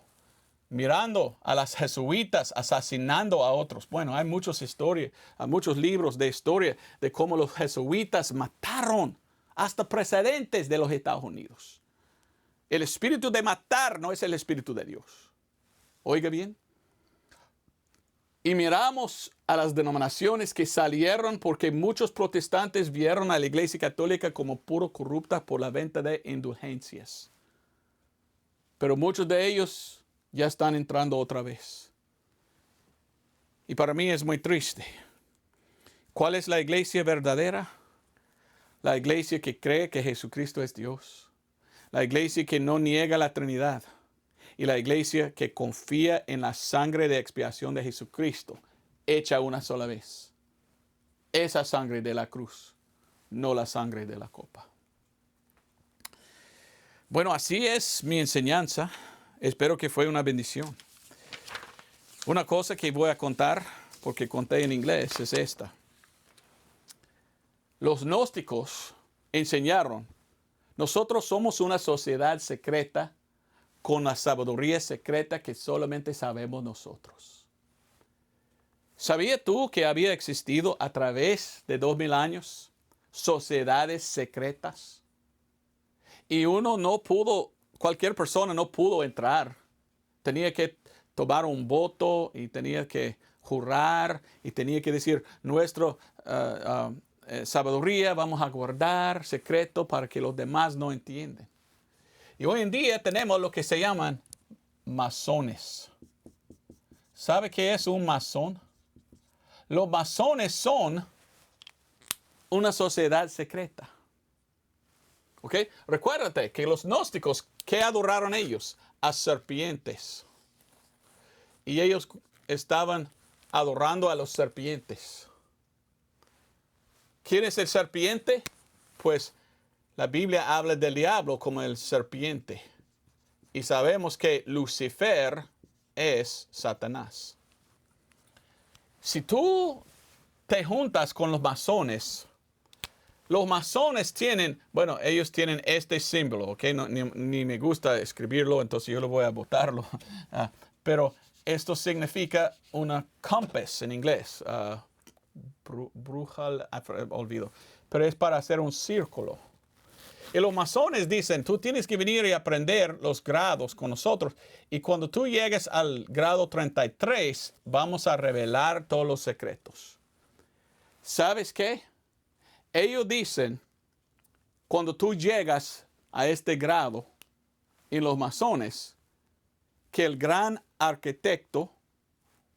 mirando a las jesuitas asesinando a otros. Bueno, hay muchos libros de historia de cómo los jesuitas mataron hasta presidentes de los Estados Unidos. El espíritu de matar no es el espíritu de Dios. Oiga bien. Y miramos a las denominaciones que salieron porque muchos protestantes vieron a la Iglesia Católica como puro corrupta por la venta de indulgencias. Pero muchos de ellos ya están entrando otra vez. Y para mí es muy triste. ¿Cuál es la iglesia verdadera? La iglesia que cree que Jesucristo es Dios. La iglesia que no niega la Trinidad. Y la iglesia que confía en la sangre de expiación de Jesucristo, hecha una sola vez. Esa sangre de la cruz, no la sangre de la copa. Bueno, así es mi enseñanza. Espero que fue una bendición. Una cosa que voy a contar, porque conté en inglés, es esta. Los gnósticos enseñaron, nosotros somos una sociedad secreta con la sabiduría secreta que solamente sabemos nosotros. ¿Sabías tú que había existido a través de 2000 años sociedades secretas? Y cualquier persona no pudo entrar. Tenía que tomar un voto y tenía que jurar y tenía que decir, nuestra sabiduría vamos a guardar secreto para que los demás no entiendan. Y hoy en día tenemos lo que se llaman masones. ¿Sabe qué es un masón? Los masones son una sociedad secreta. ¿Ok? Recuérdate que los gnósticos, ¿qué adoraron ellos? A serpientes. y ellos estaban adorando a los serpientes. ¿Quién es el serpiente? Pues la Biblia habla del diablo como el serpiente. Y sabemos que Lucifer es Satanás. Si tú te juntas con los masones tienen, bueno, ellos tienen este símbolo, ¿ok? No, ni me gusta escribirlo, entonces yo lo voy a botarlo. Pero esto significa una compass en inglés. Bruja, olvido. Pero es para hacer un círculo. Y los masones dicen, tú tienes que venir y aprender los grados con nosotros. Y cuando tú llegues al grado 33, vamos a revelar todos los secretos. ¿Sabes qué? Ellos dicen, cuando tú llegas a este grado, en los masones, que el gran arquitecto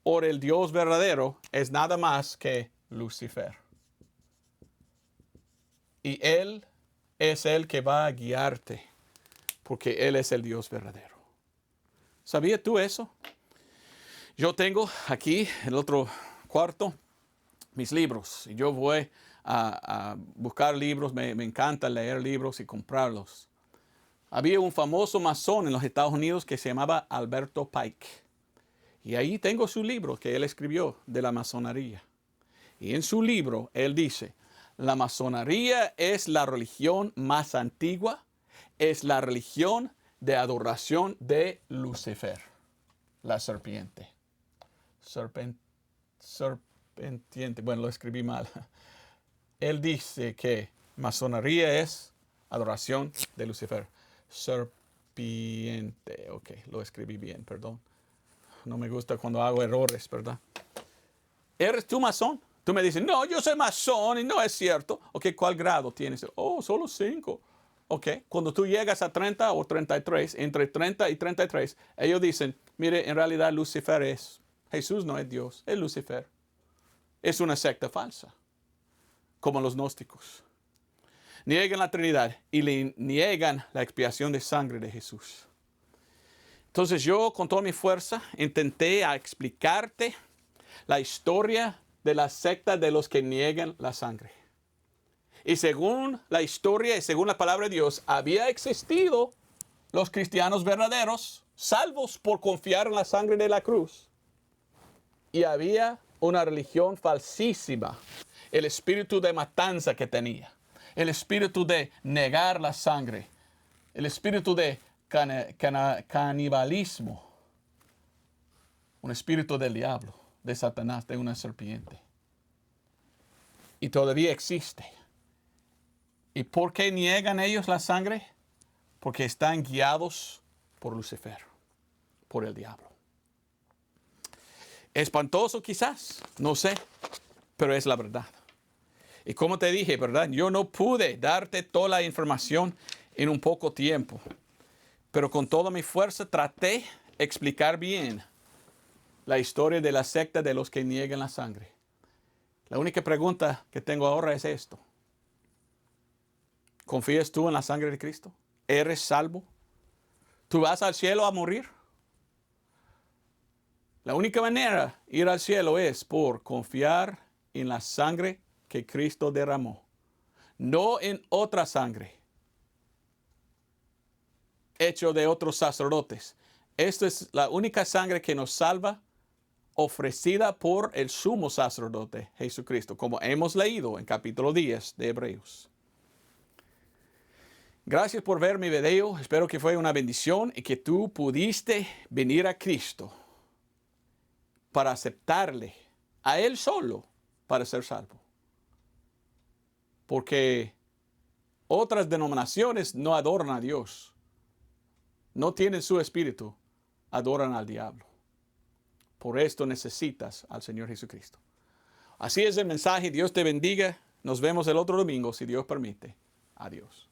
o el Dios verdadero es nada más que Lucifer. Y Él es el que va a guiarte, porque Él es el Dios verdadero. ¿Sabías tú eso? Yo tengo aquí, en el otro cuarto, mis libros. Y yo voy a buscar libros. Me encanta leer libros y comprarlos. Había un famoso masón en los Estados Unidos que se llamaba Alberto Pike. Y ahí tengo su libro que él escribió de la masonería. Y en su libro él dice, la masonería es la religión más antigua, es la religión de adoración de Lucifer, la serpiente. Serpiente, bueno, lo escribí mal. Él dice que masonería es adoración de Lucifer. Serpiente, ok, lo escribí bien, perdón. No me gusta cuando hago errores, ¿verdad? ¿Eres tú masón? Tú me dices, no, yo soy masón y no es cierto. Ok, ¿cuál grado tienes? Oh, solo 5. Ok, cuando tú llegas a 30 o 33, entre 30 y 33, ellos dicen, mire, en realidad Lucifer es, Jesús no es Dios, es Lucifer. Es una secta falsa, como los gnósticos. Niegan la Trinidad y le niegan la expiación de sangre de Jesús. Entonces yo, con toda mi fuerza, intenté explicarte la historia de la secta de los que niegan la sangre. Y según la historia y según la palabra de Dios, había existido los cristianos verdaderos, salvos por confiar en la sangre de la cruz. Y había una religión falsísima, el espíritu de matanza que tenía, el espíritu de negar la sangre, el espíritu de canibalismo, un espíritu del diablo, de Satanás, de una serpiente. Y todavía existe. ¿Y por qué niegan ellos la sangre? Porque están guiados por Lucifer, por el diablo. Espantoso quizás, no sé, pero es la verdad. Y como te dije, ¿verdad? Yo no pude darte toda la información en un poco tiempo, pero con toda mi fuerza traté de explicar bien la historia de la secta de los que niegan la sangre. La única pregunta que tengo ahora es esto. ¿Confías tú en la sangre de Cristo? ¿Eres salvo? ¿Tú vas al cielo a morir? La única manera de ir al cielo es por confiar en la sangre que Cristo derramó. No en otra sangre, hecho de otros sacerdotes. Esta es la única sangre que nos salva, ofrecida por el sumo sacerdote Jesucristo, como hemos leído en capítulo 10 de Hebreos. Gracias por ver mi video. Espero que fue una bendición y que tú pudiste venir a Cristo para aceptarle a Él solo para ser salvo. Porque otras denominaciones no adoran a Dios. No tienen su espíritu, adoran al diablo. Por esto necesitas al Señor Jesucristo. Así es el mensaje. Dios te bendiga. Nos vemos el otro domingo, si Dios permite. Adiós.